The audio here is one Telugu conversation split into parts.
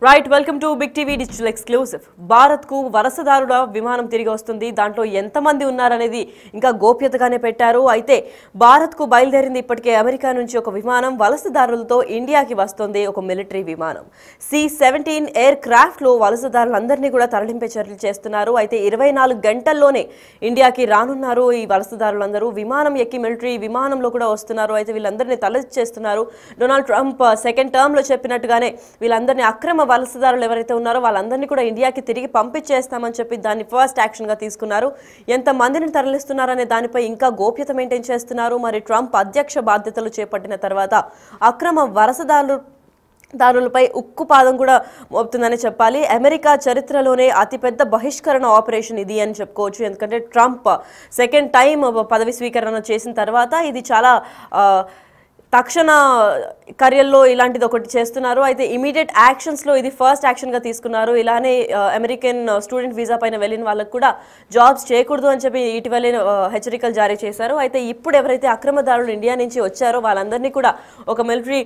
Right welcome to big TV digital exclusive. Bharat కు వలసదారుల విమానం తిరిగి వస్తుంది. దాంట్లో ఎంతమంది ఉన్నారనేది ఇంకా గోప్యతగానే పెట్టారు. అయితే భారత్ కు బయలుదేరింది ఇప్పటికే అమెరికా నుంచి ఒక విమానం వలసదారులతో ఇండియాకి వస్తుంది. ఒక మిలిటరీ విమానం C-17 ఎయిర్ క్రాఫ్ట్ లో వలసదారులందరినీ కూడా తరలింపే చర్యలు చేస్తున్నారు. అయితే 24 గంటల్లోనే ఇండియాకి రానున్నారు ఈ వలసదారులందరూ. విమానం ఎక్కి మిలిటరీ విమానంలో కూడా వస్తున్నారు. అయితే వీళ్ళందరినీ తరలించేస్తున్నారు. డొనాల్డ్ ట్రంప్ సెకండ్ టర్మ్ లో చెప్పినట్టుగానే వీళ్ళందరినీ అక్రమ వలసదారులు ఎవరైతే ఉన్నారో వాళ్ళందరినీ కూడా ఇండియాకి తిరిగి పంపించేస్తామని చెప్పి దాన్ని ఫస్ట్ యాక్షన్ గా తీసుకున్నారు. ఎంత మందిని తరలిస్తున్నారనే దానిపై ఇంకా గోప్యత మెయింటైన్ చేస్తున్నారు. మరి ట్రంప్ అధ్యక్ష బాధ్యతలు చేపట్టిన తర్వాత అక్రమ వలసదారులపై ఉక్కుపాదం కూడా మోపుతుందని చెప్పాలి. అమెరికా చరిత్రలోనే అతిపెద్ద బహిష్కరణ ఆపరేషన్ ఇది అని చెప్పుకోవచ్చు. ఎందుకంటే ట్రంప్ సెకండ్ టైం పదవి స్వీకరణ చేసిన తర్వాత ఇది చాలా తక్షణ చర్యల్లో ఇలాంటిది ఒకటి చేస్తున్నారు. అయితే ఇమీడియట్ యాక్షన్స్లో ఇది ఫస్ట్ యాక్షన్గా తీసుకున్నారు. ఇలానే అమెరికన్ స్టూడెంట్ వీసా పైన వెళ్ళిన వాళ్ళకు కూడా జాబ్స్ చేయకూడదు అని చెప్పి ఇటీవలే హెచ్చరికలు జారీ చేశారు. అయితే ఇప్పుడు ఎవరైతే అక్రమదారులు ఇండియా నుంచి వచ్చారో వాళ్ళందరినీ కూడా ఒక మిలిటరీ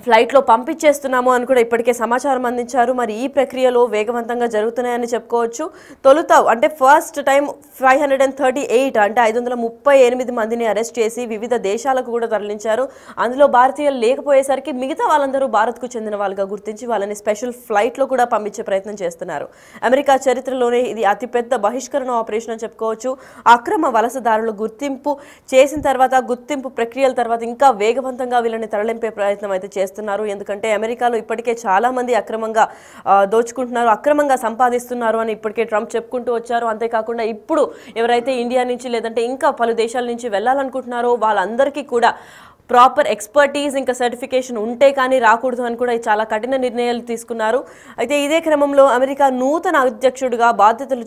ఫ్లైట్లో పంపించేస్తున్నాము అని కూడా ఇప్పటికే సమాచారం అందించారు. మరి ఈ ప్రక్రియలో వేగవంతంగా జరుగుతున్నాయని చెప్పుకోవచ్చు. తొలుత అంటే ఫస్ట్ టైం 538 అంటే 538 మందిని అరెస్ట్ చేసి వివిధ దేశాలకు కూడా తరలించారు. అందులో భారతీయులు లేకపోయేసరికి మిగతా వాళ్ళందరూ భారత్కు చెందిన వాళ్ళుగా గుర్తించి వాళ్ళని స్పెషల్ ఫ్లైట్లో కూడా పంపించే ప్రయత్నం చేస్తున్నారు. అమెరికా చరిత్రలోనే ఇది అతిపెద్ద బహిష్కరణ ఆపరేషన్ అని చెప్పుకోవచ్చు. అక్రమ వలసదారులు గుర్తింపు చేసిన తర్వాత గుర్తింపు ప్రక్రియల తర్వాత ఇంకా వేగవంతంగా వీళ్ళని తరలింపే ప్రయత్నం అయితే చేస్తున్నారు. ఎందుకంటే అమెరికాలో ఇప్పటికే చాలా మంది అక్రమంగా దోచుకుంటున్నారు, అక్రమంగా సంపాదిస్తున్నారు అని ఇప్పటికే ట్రంప్ చెప్పుకుంటూ వచ్చారు. అంతేకాకుండా ఇప్పుడు ఎవరైతే ఇండియా నుంచి లేదంటే ఇంకా పలు దేశాల నుంచి వెళ్ళాలనుకుంటున్నారో వాళ్ళందరికీ కూడా ప్రాపర్ ఎక్స్పర్టీస్ ఇంకా సర్టిఫికేషన్ ఉంటే కానీ రాకూడదు అని కూడా చాలా కఠిన నిర్ణయాలు తీసుకున్నారు. అయితే ఇదే క్రమంలో అమెరికా నూతన అధ్యక్షుడిగా బాధ్యతలు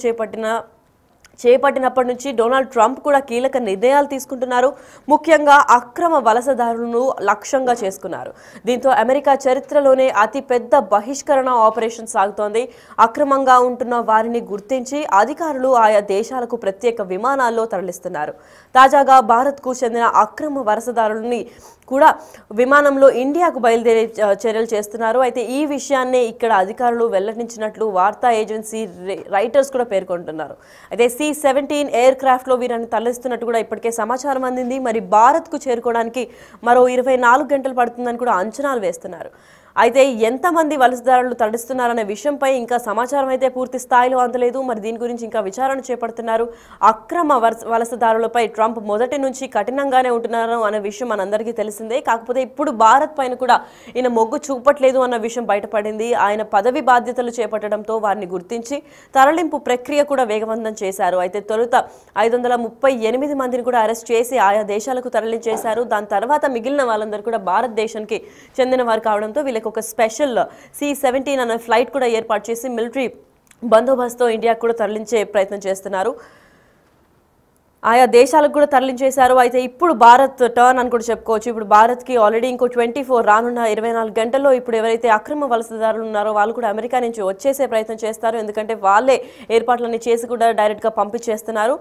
చేపట్టినప్పటి నుంచి డొనాల్డ్ ట్రంప్ కూడా కీలక నిర్ణయాలు తీసుకుంటున్నారు. ముఖ్యంగా అక్రమ వలసదారులను లక్ష్యంగా చేసుకున్నారు. దీంతో అమెరికా చరిత్రలోనే అతిపెద్ద బహిష్కరణ ఆపరేషన్ సాగుతోంది. అక్రమంగా ఉంటున్న వారిని గుర్తించి అధికారులు ఆయా దేశాలకు ప్రత్యేక విమానాల్లో తరలిస్తున్నారు. తాజాగా భారత్కు చెందిన అక్రమ వలసదారులని కూడా విమానంలో ఇండియాకు బయలుదేరే చర్యలు చేస్తున్నారు. అయితే ఈ విషయాన్నే ఇక్కడ అధికారులు వెల్లడించినట్లు వార్తా ఏజెన్సీ రైటర్స్ కూడా పేర్కొంటున్నారు. అయితే C-17 ఎయిర్ క్రాఫ్ట్ లో వీరిని తరలిస్తున్నట్టు కూడా ఇప్పటికే సమాచారం అందింది. మరి భారత్కు చేరుకోవడానికి మరో 24 గంటలు పడుతుందని కూడా అంచనాలు వేస్తున్నారు. అయితే ఎంతమంది వలసదారులు తరలిస్తున్నారనే విషయంపై ఇంకా సమాచారం అయితే పూర్తి స్థాయిలో అందలేదు. మరి దీని గురించి ఇంకా విచారణ చేపడుతున్నారు. అక్రమ వలసదారులపై ట్రంప్ మొదటి నుంచి కఠినంగానే ఉంటున్నారు అనే విషయం మనందరికీ తెలిసిందే. కాకపోతే ఇప్పుడు భారత్ పైన కూడా ఈయన మొగ్గు చూపట్లేదు అన్న విషయం బయటపడింది. ఆయన పదవి బాధ్యతలు చేపట్టడంతో వారిని గుర్తించి తరలింపు ప్రక్రియ కూడా వేగవంతం చేశారు. అయితే తొలుత 538 మందిని కూడా అరెస్ట్ చేసి ఆయా దేశాలకు తరలించేశారు. దాని తర్వాత మిగిలిన వాళ్ళందరూ కూడా భారతదేశానికి చెందిన వారు కావడంతో వీళ్ళకి ఒక స్పెషల్ C-17 అనే ఫ్లైట్ కూడా ఏర్పాటు చేసి మిలిటరీ బందోబస్తుతో ఇండియాకు కూడా తరలించే ప్రయత్నం చేస్తున్నారు. ఆయా దేశాలకు కూడా తరలించేశారు. అయితే ఇప్పుడు భారత్ టర్న్ అని కూడా చెప్పుకోవచ్చు. ఇప్పుడు భారత్కి ఆల్రెడీ ఇంకో 24 రానున్న 24 గంటల్లో ఇప్పుడు ఎవరైతే అక్రమ వలసదారులు ఉన్నారో వాళ్ళు కూడా అమెరికా నుంచి వచ్చేసే ప్రయత్నం చేస్తారు. ఎందుకంటే వాళ్ళే ఏర్పాట్లన్నీ చేసి కూడా డైరెక్ట్గా పంపించేస్తున్నారు.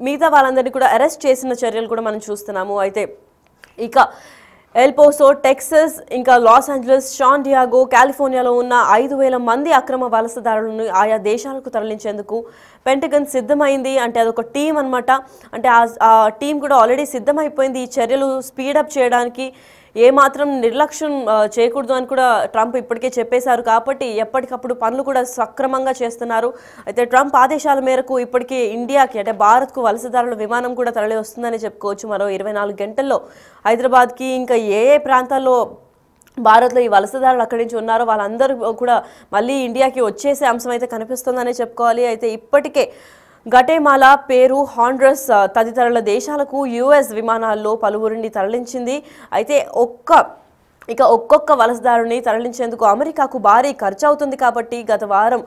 మిగతా వాళ్ళందరినీ కూడా అరెస్ట్ చేసిన చర్యలు కూడా మనం చూస్తున్నాము. అయితే ఇక ఎల్పోసో, టెక్సస్, ఇంకా లాస్ ఏంజలస్, శాన్ డియాగో, కాలిఫోర్నియాలో ఉన్న 5,000 మంది అక్రమ వలసదారులను ఆయా దేశాలకు తరలించేందుకు పెంటగన్ సిద్ధమైంది. అంటే అదొక టీం అనమాట. అంటే ఆ టీం కూడా ఆల్రెడీ సిద్ధమైపోయింది. ఈ చర్యలు స్పీడప్ చేయడానికి ఏమాత్రం నిర్లక్ష్యం చేయకూడదు అని కూడా ట్రంప్ ఇప్పటికే చెప్పేశారు. కాబట్టి ఎప్పటికప్పుడు పనులు కూడా సక్రమంగా చేస్తున్నారు. అయితే ట్రంప్ ఆదేశాల మేరకు ఇప్పటికే ఇండియాకి అంటే భారత్కు వలసదారుల విమానం కూడా తరలి వస్తుందని చెప్పుకోవచ్చు. మరో 24 గంటల్లో హైదరాబాద్కి ఇంకా ఏ ప్రాంతాల్లో భారత్లో ఈ వలసదారులు అక్కడి నుంచి ఉన్నారో వాళ్ళందరూ కూడా మళ్ళీ ఇండియాకి వచ్చేసే అంశం అయితే కనిపిస్తుందనే చెప్పుకోవాలి. అయితే ఇప్పటికే గటేమాలా, పెరు, హాండ్రస్ తదితరుల దేశాలకు US విమానాల్లో పలువురిని తరలించింది. అయితే ఒక్కొక్క వలసదారుని తరలించేందుకు అమెరికాకు భారీ ఖర్చు అవుతుంది. కాబట్టి గత వారం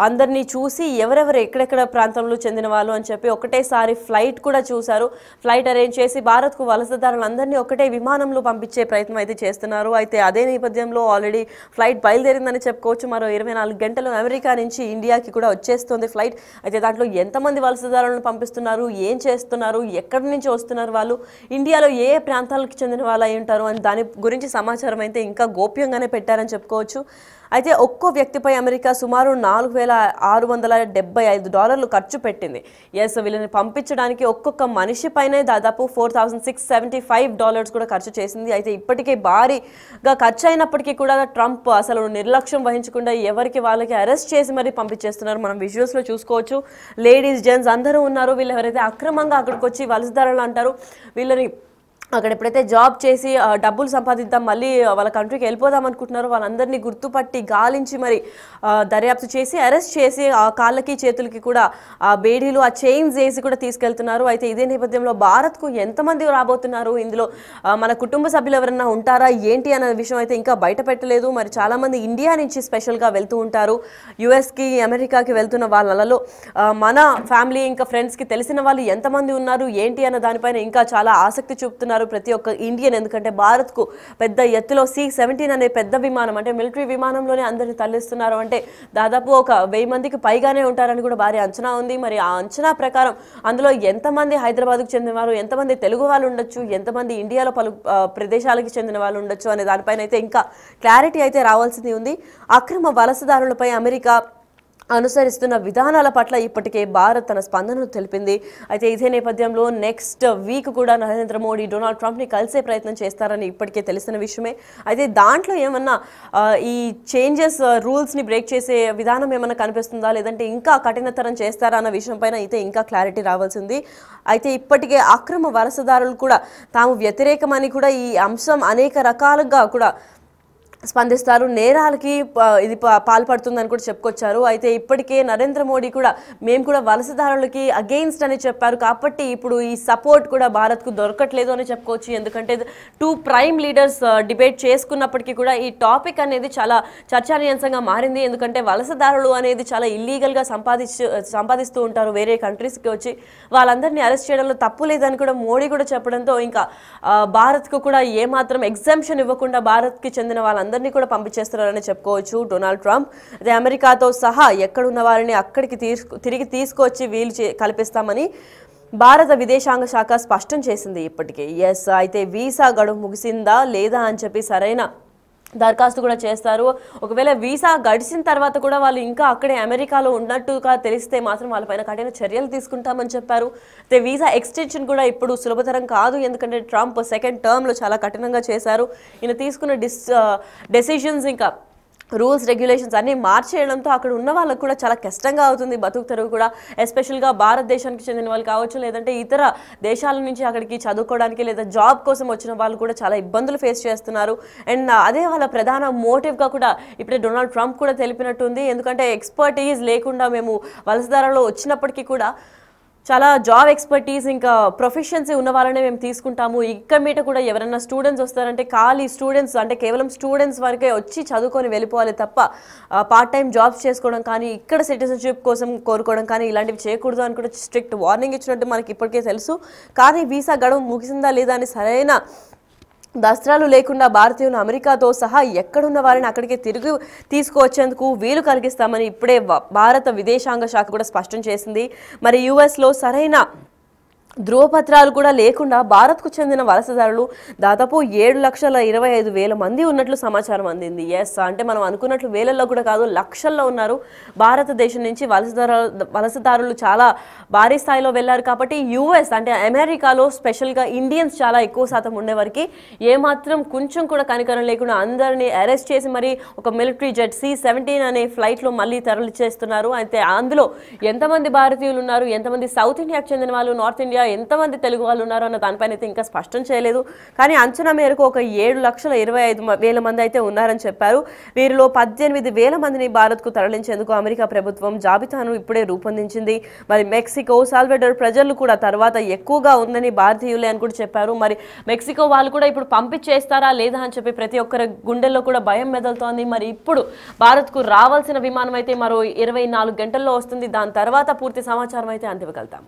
అందరినీ చూసి ఎవరెవరు ఎక్కడెక్కడ ప్రాంతంలో చెందిన వాళ్ళు అని చెప్పి ఒకటేసారి ఫ్లైట్ కూడా చూశారు. ఫ్లైట్ అరేంజ్ చేసి భారత్కు వలసదారులందరినీ ఒకటే విమానంలో పంపించే ప్రయత్నం అయితే చేస్తున్నారు. అయితే అదే నేపథ్యంలో ఆల్రెడీ ఫ్లైట్ బయలుదేరిందని చెప్పుకోవచ్చు. మరో 24 గంటలు అమెరికా నుంచి ఇండియాకి కూడా వచ్చేస్తుంది ఫ్లైట్. అయితే దాంట్లో ఎంతమంది వలసదారులను పంపిస్తున్నారు, ఏం చేస్తున్నారు, ఎక్కడి నుంచి వస్తున్నారు, వాళ్ళు ఇండియాలో ఏ ప్రాంతాలకు చెందిన వాళ్ళు అయి ఉంటారు అని దాని గురించి సమాచారం సమాచారం అయితే ఇంకా గోప్యంగానే పెట్టారని చెప్పుకోవచ్చు. అయితే ఒక్కో వ్యక్తిపై అమెరికా సుమారు $4,675 ఖర్చు పెట్టింది. వీళ్ళని పంపించడానికి ఒక్కొక్క మనిషి పైనే దాదాపు $4,675 కూడా ఖర్చు చేసింది. అయితే ఇప్పటికే భారీగా ఖర్చు అయినప్పటికీ కూడా ట్రంప్ అసలు నిర్లక్ష్యం వహించకుండా ఎవరికి వాళ్ళకి అరెస్ట్ చేసి మరీ పంపించేస్తున్నారు. మనం విజువల్స్ లో చూసుకోవచ్చు. లేడీస్, జెంట్స్ అందరూ ఉన్నారు. వీళ్ళు ఎవరైతే అక్రమంగా అక్కడికి వచ్చి వలసదారులు అంటారు, వీళ్ళని అక్కడ ఎప్పుడైతే జాబ్ చేసి డబ్బులు సంపాదిద్దాం, మళ్ళీ వాళ్ళ కంట్రీకి వెళ్ళిపోదాం అనుకుంటున్నారో వాళ్ళందరినీ గుర్తుపట్టి గాలించి మరి దర్యాప్తు చేసి అరెస్ట్ చేసి ఆ కాళ్ళకి చేతులకి కూడా ఆ బేడీలు, ఆ చైన్స్ వేసి కూడా తీసుకెళ్తున్నారు. అయితే ఇదే నేపథ్యంలో భారత్కు ఎంతమంది రాబోతున్నారు, ఇందులో మన కుటుంబ సభ్యులు ఎవరైనా ఉంటారా ఏంటి అనే విషయం అయితే ఇంకా బయట పెట్టలేదు. మరి చాలామంది ఇండియా నుంచి స్పెషల్గా వెళ్తూ ఉంటారు. యుఎస్కి, అమెరికాకి వెళ్తున్న వాళ్ళలో మన ఫ్యామిలీ ఇంకా ఫ్రెండ్స్కి తెలిసిన వాళ్ళు ఎంతమంది ఉన్నారు ఏంటి అన్న దానిపైన ఇంకా చాలా ఆసక్తి చూపుతున్నారు ప్రతి ఒక్క ఇండియన్. ఎందుకంటే భారత్కు పెద్ద ఎత్తులో C-17 అనే పెద్ద విమానం, అంటే మిలిటరీ విమానంలోనే అందరిని తరలిస్తున్నారు. అంటే దాదాపు ఒక 1000 మందికి పైగానే ఉంటారని కూడా భారీ అంచనా ఉంది. మరి ఆ అంచనా ప్రకారం అందులో ఎంతమంది హైదరాబాద్కు చెందిన వారు, ఎంతమంది తెలుగు వాళ్ళు ఉండొచ్చు, ఎంతమంది ఇండియాలో పలు ప్రదేశాలకి చెందిన వాళ్ళు ఉండొచ్చు అనే దానిపైన అయితే ఇంకా క్లారిటీ అయితే రావాల్సింది ఉంది. అక్రమ వలసదారులపై అమెరికా అనుసరిస్తున్న విధానాల పట్ల ఇప్పటికే భారత్ తన స్పందనను తెలిపింది. అయితే ఇదే నేపథ్యంలో నెక్స్ట్ వీక్ కూడా నరేంద్ర మోడీ డొనాల్డ్ ట్రంప్ని కలిసే ప్రయత్నం చేస్తారని ఇప్పటికే తెలిసిన విషయమే. అయితే దాంట్లో ఏమన్నా ఈ చేంజెస్, రూల్స్ని బ్రేక్ చేసే విధానం ఏమన్నా కనిపిస్తుందా, లేదంటే ఇంకా కఠినతరం చేస్తారా అన్న విషయం పైన అయితే ఇంకా క్లారిటీ రావాల్సింది. అయితే ఇప్పటికే అక్రమ వలసదారులు కూడా తాము వ్యతిరేకమని కూడా ఈ అంశం అనేక రకాలుగా కూడా స్పందిస్తారు. నేరాలకి ఇది పాల్పడుతుందని కూడా చెప్పుకొచ్చారు. అయితే ఇప్పటికే నరేంద్ర మోడీ కూడా మేము కూడా వలసదారులకి అగెయిన్స్ట్ అని చెప్పారు. కాబట్టి ఇప్పుడు ఈ సపోర్ట్ కూడా భారత్కు దొరకట్లేదు అని చెప్పుకోవచ్చు. ఎందుకంటే 2 ప్రైమ్ లీడర్స్ డిబేట్ చేసుకున్నప్పటికీ కూడా ఈ టాపిక్ అనేది చాలా చర్చానీయాంశంగా మారింది. ఎందుకంటే వలసదారులు అనేది చాలా ఇల్లీగల్గా సంపాదిస్తూ ఉంటారు వేరే కంట్రీస్కి వచ్చి. వాళ్ళందరినీ అరెస్ట్ చేయడంలో తప్పు లేదని కూడా మోడీ కూడా చెప్పడంతో ఇంకా భారత్కు కూడా ఏమాత్రం ఎగ్జామ్షన్ ఇవ్వకుండా భారత్కి చెందిన వాళ్ళందరినీ కూడా పంపించేస్తున్నారని చెప్పుకోవచ్చు డొనాల్డ్ ట్రంప్. అదే అమెరికాతో సహా ఎక్కడున్న వారిని అక్కడికి తిరిగి తీసుకొచ్చి వీలు కల్పిస్తామని భారత విదేశాంగ శాఖ స్పష్టం చేసింది ఇప్పటికే. అయితే వీసా గడువు ముగిసిందా లేదా అని చెప్పి సరైన దరఖాస్తు కూడా చేస్తారు. ఒకవేళ వీసా గడిచిన తర్వాత కూడా వాళ్ళు ఇంకా అక్కడే అమెరికాలో ఉన్నట్టుగా తెలిస్తే మాత్రం వాళ్ళపైన కఠిన చర్యలు తీసుకుంటామని చెప్పారు. అయితే వీసా ఎక్స్టెన్షన్ కూడా ఇప్పుడు సులభతరం కాదు. ఎందుకంటే ట్రంప్ సెకండ్ టర్మ్లో చాలా కఠినంగా చేశారు. ఈయన తీసుకున్న డెసిషన్స్ ఇంకా రూల్స్, రెగ్యులేషన్స్ అన్నీ మార్చేయడంతో అక్కడ ఉన్న వాళ్ళకు కూడా చాలా కష్టంగా అవుతుంది బతుకుతారు కూడా. ఎస్పెషల్గా భారతదేశానికి చెందిన వాళ్ళు కావచ్చు, లేదంటే ఇతర దేశాల నుంచి అక్కడికి చదువుకోవడానికి లేదా జాబ్ కోసం వచ్చిన వాళ్ళు కూడా చాలా ఇబ్బందులు ఫేస్ చేస్తున్నారు. అండ్ అదే వాళ్ళ ప్రధాన మోటివ్గా కూడా ఇప్పుడే డొనాల్డ్ ట్రంప్ కూడా తెలిపినట్టుంది. ఎందుకంటే ఎక్స్పర్టీజ్ లేకుండా మేము వలసదారులో వచ్చినప్పటికీ కూడా చాలా జాబ్ ఎక్స్పర్టీస్ ఇంకా ప్రొఫెషన్సీ ఉన్న వాళ్ళనే మేము తీసుకుంటాము. ఇక్కడ మీట కూడా ఎవరైనా స్టూడెంట్స్ వస్తారంటే ఖాళీ స్టూడెంట్స్, అంటే కేవలం స్టూడెంట్స్ వరకే వచ్చి చదువుకొని వెళ్ళిపోవాలి తప్ప పార్ట్ టైం జాబ్స్ చేసుకోవడం కానీ, ఇక్కడ సిటిజన్షిప్ కోసం కోరుకోవడం కానీ ఇలాంటివి చేయకూడదు అని కూడా స్ట్రిక్ట్ వార్నింగ్ ఇచ్చినట్టు మనకి ఇప్పటికే తెలుసు. కానీ వీసా గడువు ముగిసిందా లేదా అని సరైన దస్త్రాలు లేకుండా భారతీయులు అమెరికాతో సహా ఎక్కడున్న వారిని అక్కడికి తిరిగి తీసుకువచ్చేందుకు వీలు కలిగిస్తామని ఇప్పుడే భారత విదేశాంగ శాఖ కూడా స్పష్టం చేసింది. మరి యుఎస్లో సరైన ధృవపత్రాలు కూడా లేకుండా భారత్కు చెందిన వలసదారులు దాదాపు 7,25,000 మంది ఉన్నట్లు సమాచారం అందింది. అంటే మనం అనుకున్నట్లు వేలల్లో కూడా కాదు, లక్షల్లో ఉన్నారు. భారతదేశం నుంచి వలసదారులు చాలా భారీ స్థాయిలో వెళ్లారు. కాబట్టి యుఎస్ అంటే అమెరికాలో స్పెషల్గా ఇండియన్స్ చాలా ఎక్కువ శాతం ఉండేవారికి ఏమాత్రం కొంచెం కూడా కనికరం లేకుండా అందరినీ అరెస్ట్ చేసి మరి ఒక మిలిటరీ జెట్ C-17 అనే ఫ్లైట్లో మళ్ళీ తరలిచేస్తున్నారు. అయితే అందులో ఎంతమంది భారతీయులు ఉన్నారు, ఎంతమంది సౌత్ ఇండియాకు చెందిన వాళ్ళు, నార్త్ ఇండియా ఎంతమంది తెలుగు వాళ్ళు ఉన్నారు అన్న దానిపైన అయితే ఇంకా స్పష్టం చేయలేదు. కానీ అంచనా మేరకు ఒక 7,25,000 మంది అయితే ఉన్నారని చెప్పారు. వీరిలో 18,000 మందిని భారత్కు తరలించేందుకు అమెరికా ప్రభుత్వం జాబితాను ఇప్పుడే రూపొందించింది. మరి మెక్సికో, సాల్వెడర్ ప్రజలు కూడా తర్వాత ఎక్కువగా ఉందని భారతీయులే అని కూడా చెప్పారు. మరి మెక్సికో వాళ్ళు కూడా ఇప్పుడు పంపించేస్తారా లేదా అని చెప్పి ప్రతి ఒక్కరి గుండెల్లో కూడా భయం మెదలుతోంది. మరి ఇప్పుడు భారత్కు రావాల్సిన విమానం అయితే మరో 24 గంటల్లో వస్తుంది. దాని తర్వాత పూర్తి సమాచారం అయితే అందివ్వగలుగుతాం.